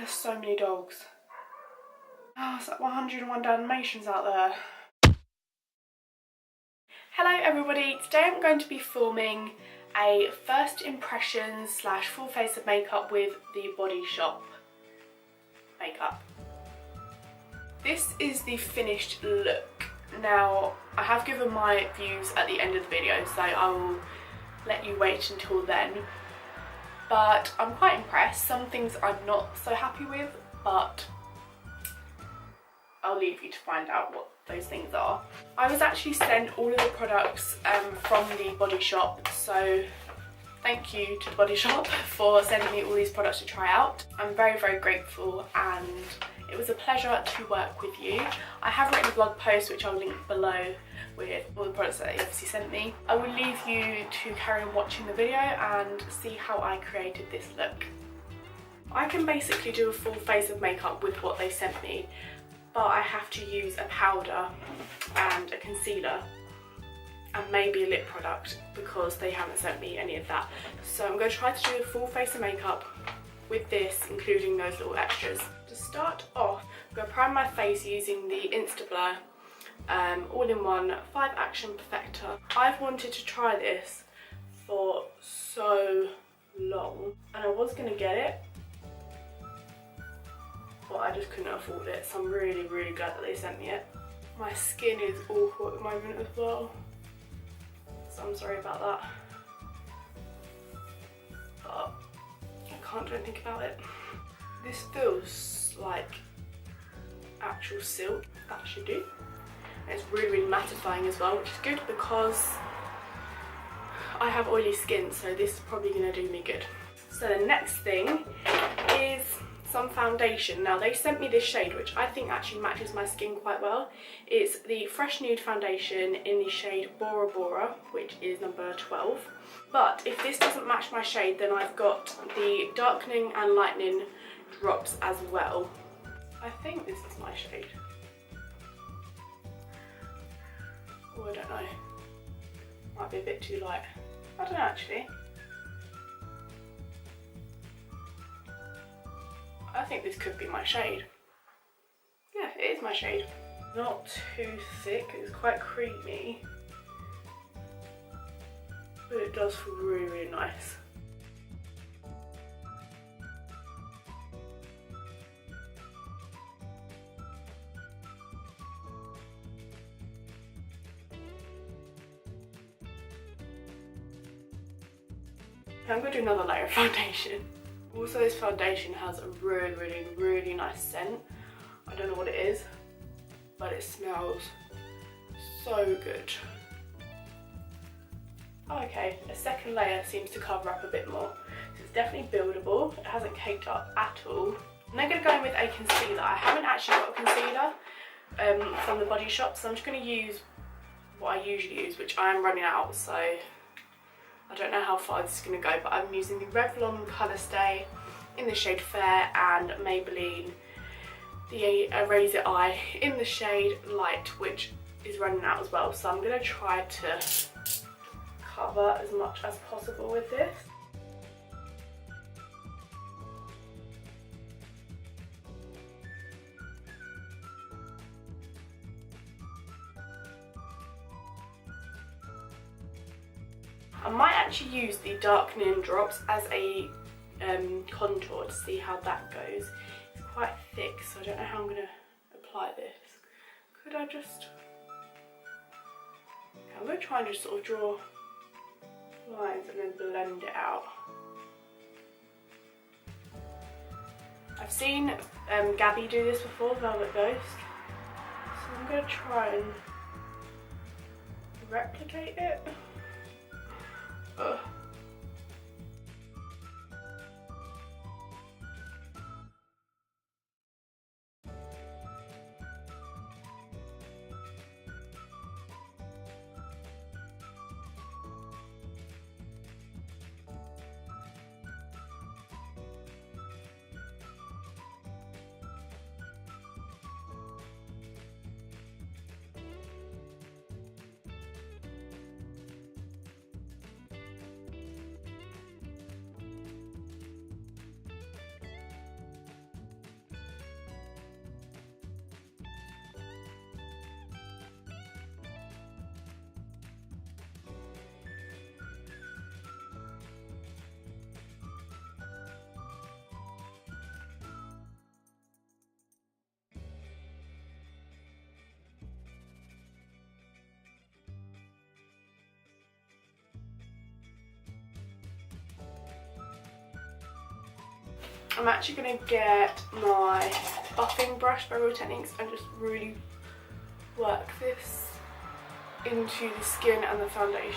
There's so many dogs. Oh, it's like 101 Dalmatians out there. Hello everybody, today I'm going to be filming a first impressions / full face of makeup with the Body Shop makeup. This is the finished look. Now, I have given my views at the end of the video, so I will let you wait until then. But I'm quite impressed. Some things I'm not so happy with, but I'll leave you to find out what those things are. I was actually sent all of the products from the Body Shop, so thank you to the Body Shop for sending me all these products to try out. I'm very, very grateful, and it was a pleasure to work with you. I have written a blog post which I'll link below with all the products that they obviously sent me. I will leave you to carry on watching the video and see how I created this look. I can basically do a full face of makeup with what they sent me, but I have to use a powder and a concealer and maybe a lip product because they haven't sent me any of that. So I'm going to try to do a full face of makeup with this, including those little extras. To start off, I'm going to prime my face using the Instablur all-in-one 5 Action Perfector. I've wanted to try this for so long and I was going to get it, but I just couldn't afford it, so I'm really, really glad that they sent me it. My skin is awful at the moment as well, so I'm sorry about that, but I can't do anything about it. This feels like actual silk. That should do. It's really, really mattifying as well, which is good because I have oily skin, so this is probably going to do me good. So the next thing is some foundation. Now they sent me this shade which I think actually matches my skin quite well. It's the Fresh Nude foundation in the shade Bora Bora, which is number 12. But if this doesn't match my shade, then I've got the darkening and lightening drops as well. I think this is my shade. Oh, I don't know. Might be a bit too light. I don't know actually. I think this could be my shade. Yeah, it is my shade. Not too thick, it's quite creamy. But it does feel really, really nice. I'm going to do another layer of foundation. Also, this foundation has a really, really, really nice scent. I don't know what it is, but it smells so good. Okay, a second layer seems to cover up a bit more. So it's definitely buildable. It hasn't caked up at all. I'm then going to go in with a concealer. I haven't actually got a concealer from the Body Shop, so I'm just going to use what I usually use, which I am running out, so I don't know how far this is going to go, but I'm using the Revlon Colour Stay in the shade Fair and Maybelline the Eraser Eye in the shade Light, which is running out as well. So I'm going to try to cover as much as possible with this. I might actually use the darkening drops as a contour to see how that goes. It's quite thick, so I don't know how I'm going to apply this. Could I just... Okay, I'm going to try and just sort of draw lines and then blend it out. I've seen Gabby do this before, Velvet Ghost, so I'm going to try and replicate it. Ugh. I'm actually going to get my buffing brush by Real Techniques and just really work this into the skin and the foundation.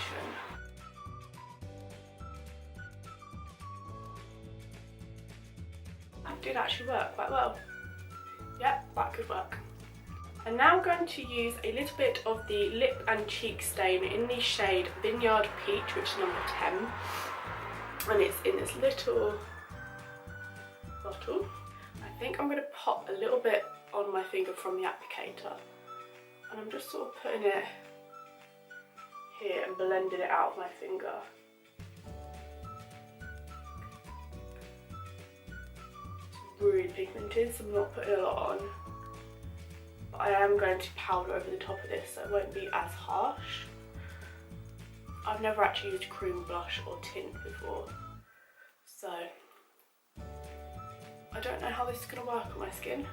That did actually work quite well. Yep, that could work. And now I'm going to use a little bit of the lip and cheek stain in the shade Vineyard Peach, which is number 10. And it's in this little bottle. I think I'm going to pop a little bit on my finger from the applicator. And I'm just sort of putting it here and blending it out with my finger. It's really pigmented, so I'm not putting a lot on. But I am going to powder over the top of this so it won't be as harsh. I've never actually used cream blush or tint before, so I don't know how this is going to work on my skin.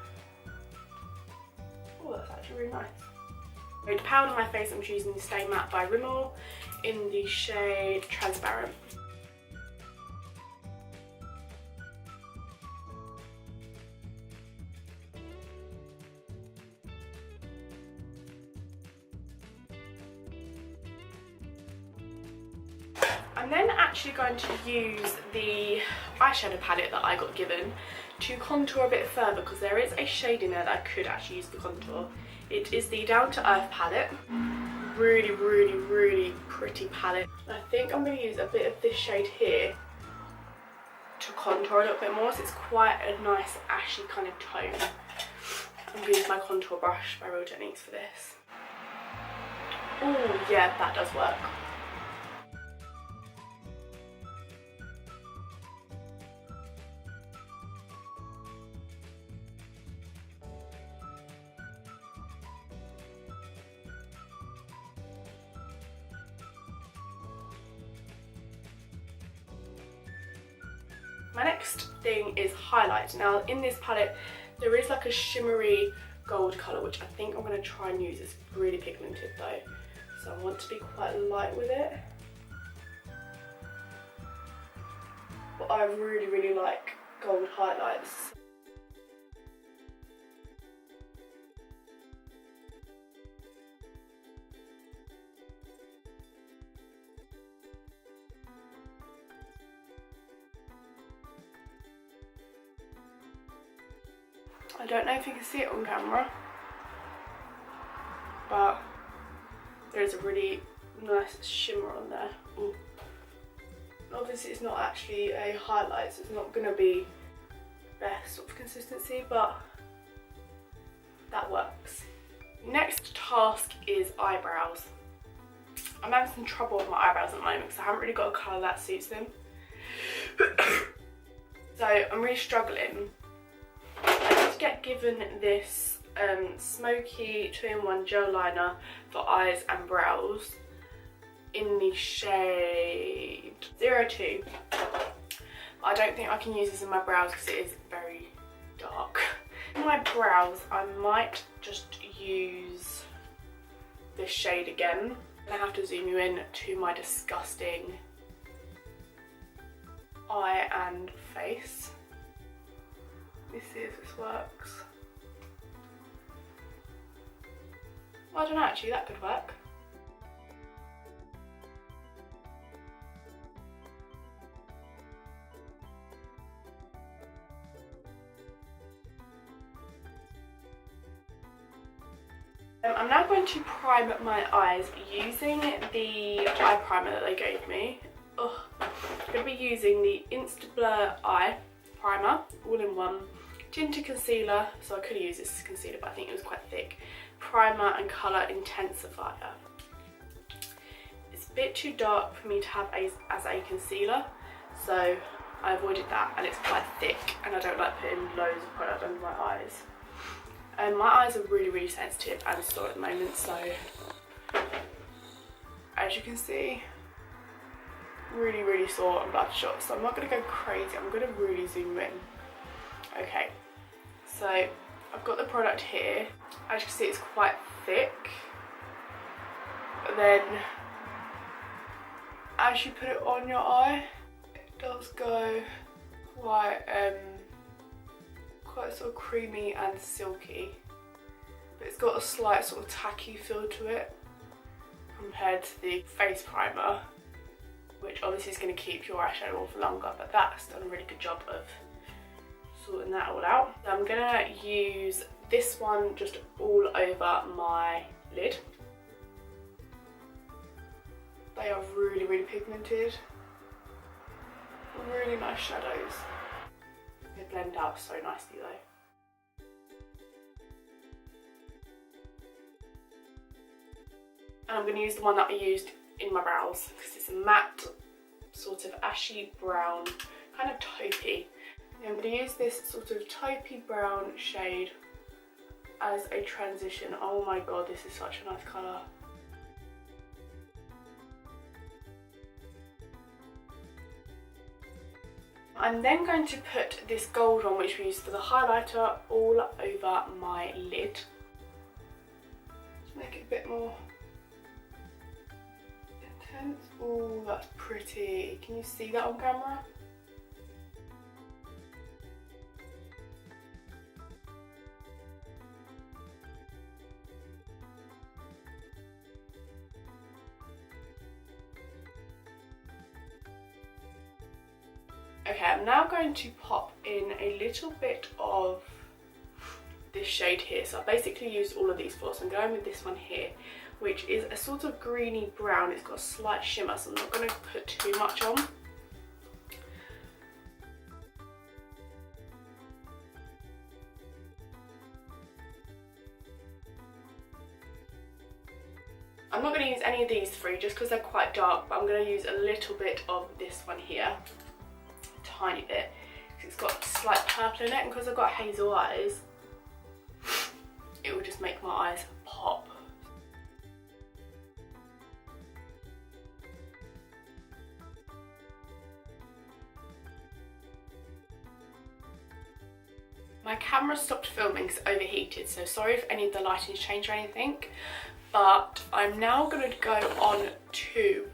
Oh, that's actually really nice. To powder my face, I'm choosing the Stay Matte by Rimmel in the shade Transparent. I'm then actually going to use the eyeshadow palette that I got given to contour a bit further, because there is a shade in there that I could actually use for contour. It is the Down to Earth palette. Really, really, really pretty palette. I think I'm going to use a bit of this shade here to contour a little bit more, so it's quite a nice ashy kind of tone. I'm going to use my contour brush by Real Techniques for this. Oh yeah, that does work. My next thing is highlight. Now in this palette there is like a shimmery gold colour which I think I'm going to try and use. It's really pigmented though, so I want to be quite light with it. But I really, really like gold highlights. I don't know if you can see it on camera, but there is a really nice shimmer on there. Ooh. Obviously it's not actually a highlight, so it's not going to be best sort of consistency, but that works. Next task is eyebrows. I'm having some trouble with my eyebrows at the moment because I haven't really got a colour that suits them. So I'm really struggling. I did get given this smoky 2-in-1 gel liner for eyes and brows in the shade 02. I don't think I can use this in my brows because it is very dark. In my brows I might just use this shade again. I have to zoom you in to my disgusting eye and face. Let's see if this works. Well, I don't know, actually that could work. I'm now going to prime my eyes using the eye primer that they gave me. I'm going to be using the Insta Blur Eye Primer, all in one. Tinted concealer, so I could have used this as concealer, but I think it was quite thick. Primer and colour intensifier. It's a bit too dark for me to have as a concealer, so I avoided that, and it's quite thick, and I don't like putting loads of product under my eyes. My eyes are really, really sensitive and sore at the moment, so as you can see, really, really sore and bloodshot. So I'm not going to go crazy, I'm going to really zoom in. Okay, so I've got the product here. As you can see, it's quite thick, but then as you put it on your eye, it does go quite quite sort of creamy and silky, but it's got a slight sort of tacky feel to it compared to the face primer, which obviously is going to keep your eyeshadow on for longer, but that's done a really good job of sorting that all out. So I'm going to use this one just all over my lid. They are really, really pigmented. Really nice shadows. They blend out so nicely though. And I'm going to use the one that I used in my brows because it's a matte, sort of ashy brown, kind of taupey. And I'm going to use this sort of taupey brown shade as a transition. Oh my god, this is such a nice colour. I'm then going to put this gold one, which we used for the highlighter, all over my lid. Just make it a bit more intense. Oh, that's pretty. Can you see that on camera? Okay, I'm now going to pop in a little bit of this shade here. So I basically used all of these four, so I'm going with this one here, which is a sort of greeny brown. It's got a slight shimmer, so I'm not going to put too much on. I'm not going to use any of these three just because they're quite dark, but I'm going to use a little bit of this one here. Tiny bit, because it's got a slight purple in it, and because I've got hazel eyes, it will just make my eyes pop. My camera stopped filming because it overheated, so sorry if any of the lighting's changed or anything, but I'm now going to go on to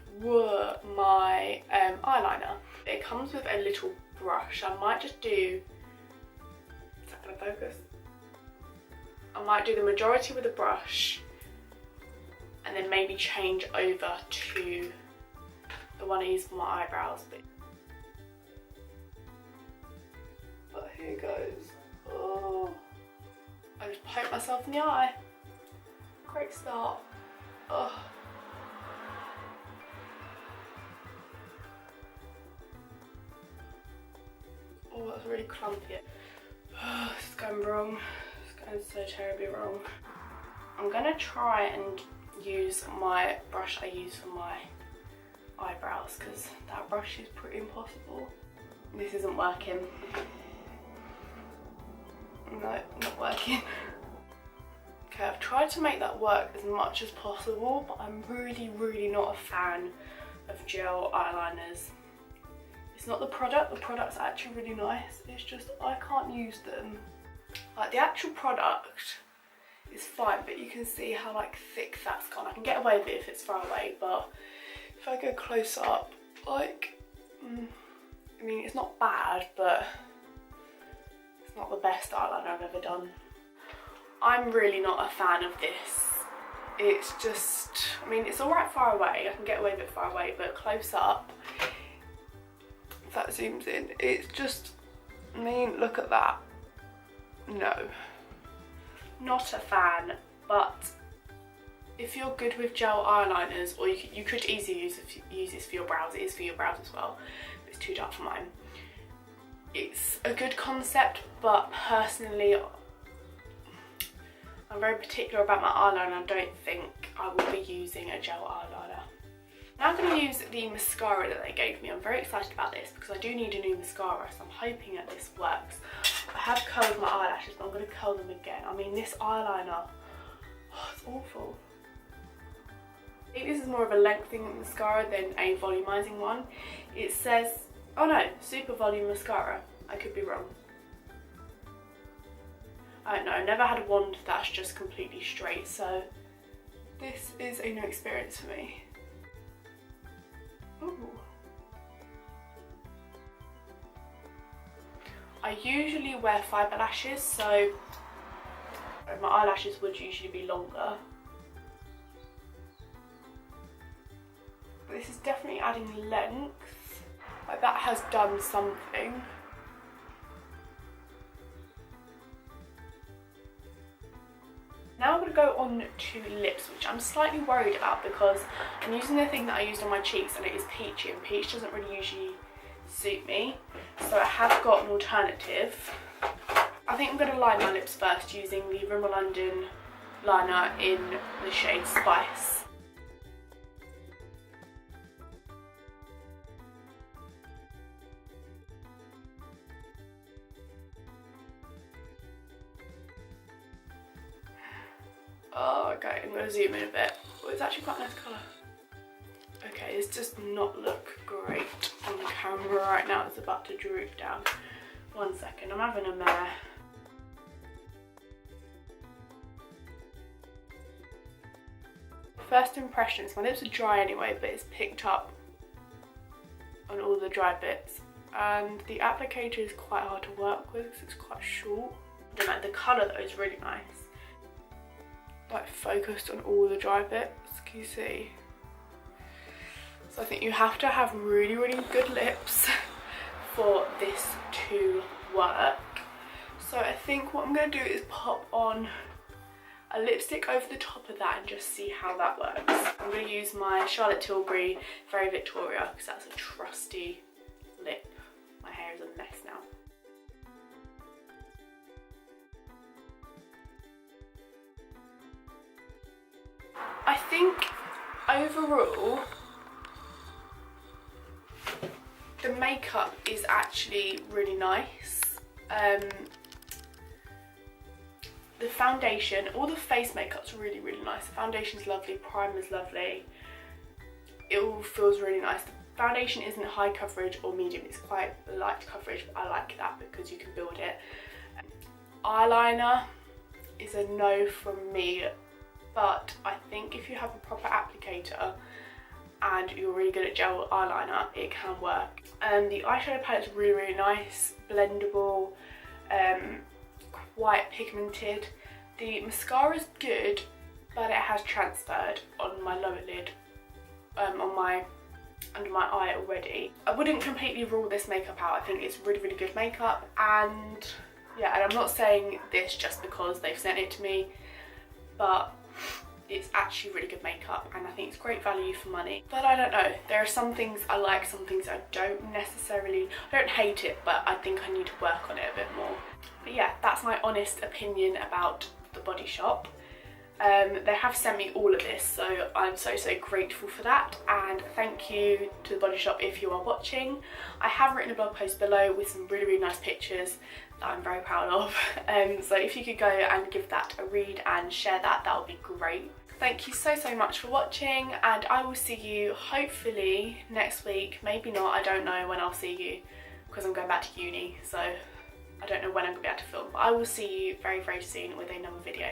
my eyeliner. It comes with a little brush. I might just do, is that going to focus? I might do the majority with a brush and then maybe change over to the one I use for my eyebrows. But here goes. Oh, I just poked myself in the eye. Great start. Oh. Oh, that's really clumpy. Oh, this is going wrong. It's going so terribly wrong. I'm going to try and use my brush I use for my eyebrows because that brush is pretty impossible. This isn't working. No, not working. Okay, I've tried to make that work as much as possible, but I'm really not a fan of gel eyeliners. It's not the product's actually really nice, it's just I can't use them. Like the actual product is fine, but you can see how like thick that's gone. I can get away with it if it's far away, but if I go close up, like, I mean it's not bad, but it's not the best eyeliner I've ever done. I'm really not a fan of this. It's just, I mean it's alright far away, I can get away with it far away, but close up, if that zooms in, it's just, I mean, look at that. No, not a fan. But if you're good with gel eyeliners, or you could easily use this for your brows, it is for your brows as well, but it's too dark for mine. It's a good concept, but personally I'm very particular about my eyeliner. I don't think I will be using a gel eyeliner. Now I'm going to use the mascara that they gave me. I'm very excited about this because I do need a new mascara, so I'm hoping that this works. I have curled my eyelashes, but I'm going to curl them again. I mean, this eyeliner, oh, it's awful. I think this is more of a lengthening mascara than a volumizing one. It says, oh no, super volume mascara. I could be wrong. I don't know, I've never had a wand that's just completely straight, so this is a new experience for me. Ooh. I usually wear fibre lashes, so my eyelashes would usually be longer. But this is definitely adding length. Like, that has done something. Now I'm going to go on to lips, which I'm slightly worried about because I'm using the thing that I used on my cheeks and it is peachy, and peach doesn't really usually suit me. So I have got an alternative. I think I'm going to line my lips first using the Rimmel London liner in the shade Spice. Oh, okay, I'm going to zoom in a bit. Oh, it's actually quite a nice colour. Okay, this does not look great on the camera right now. It's about to droop down. 1 second, I'm having a mare. First impressions, my lips are dry anyway, but it's picked up on all the dry bits. And the applicator is quite hard to work with because it's quite short. And like, the colour though is really nice. Like, focused on all the dry bits, can you see? So I think you have to have really, really good lips for this to work. So I think what I'm going to do is pop on a lipstick over the top of that and just see how that works. I'm going to use my Charlotte Tilbury Very Victoria because that's a trusty lip. My hair is a mess now. I think overall the makeup is actually really nice. The foundation, all the face makeup's really, really nice. The foundation's lovely, primer's lovely. It all feels really nice. The foundation isn't high coverage or medium, it's quite light coverage, but I like that because you can build it. Eyeliner is a no from me. But I think if you have a proper applicator and you're really good at gel eyeliner, it can work. The eyeshadow palette's really, really nice, blendable, quite pigmented. The mascara's good, but it has transferred on my lower lid, under my eye already. I wouldn't completely rule this makeup out. I think it's really, really good makeup, and yeah, and I'm not saying this just because they've sent it to me, but it's actually really good makeup and I think it's great value for money. But I don't know, there are some things I like, some things I don't necessarily. I don't hate it, but I think I need to work on it a bit more. But yeah, that's my honest opinion about the Body Shop. They have sent me all of this, so I'm so grateful for that, and thank you to the Body Shop if you are watching. I have written a blog post below with some really, really nice pictures that I'm very proud of, so if you could go and give that a read and share that, that would be great. Thank you so much for watching, and I will see you hopefully next week. Maybe not, I don't know when I'll see you because I'm going back to uni, so I don't know when I'm going to be able to film, but I will see you very soon with another video.